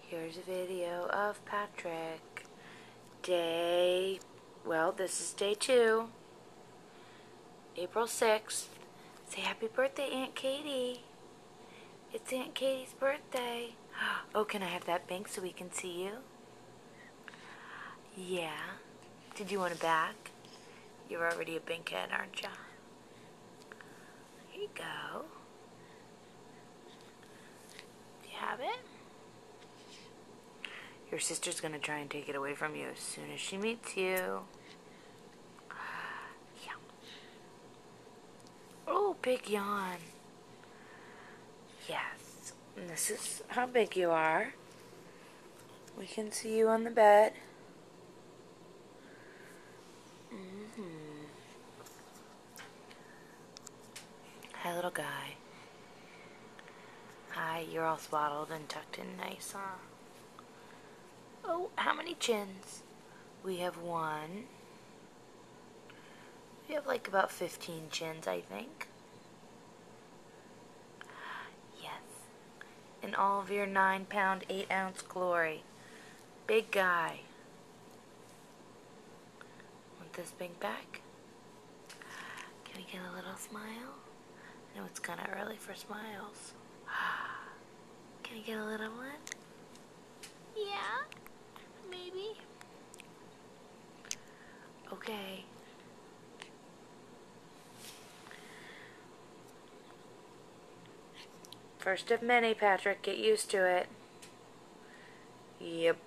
Here's a video of Patrick. This is day 2, April 6th. Say happy birthday, Aunt Katie. It's Aunt Katie's birthday. Oh, can I have that bank so we can see you? Yeah. Did you want it back? You're already a bankhead, aren't you? Here you go. Do you have it? Your sister's gonna try and take it away from you as soon as she meets you. Yeah. Oh, big yawn. Yes. And this is how big you are. We can see you on the bed. Hi, little guy. Hi, you're all swaddled and tucked in nice, huh? Oh, how many chins? We have 1. We have like about 15 chins, I think. Yes. In all of your 9-pound, 8-ounce glory. Big guy. Want this big back? Can we get a little smile? I know it's kind of early for smiles. Can I get a little one? Yeah, maybe. Okay. First of many, Patrick. Get used to it. Yep.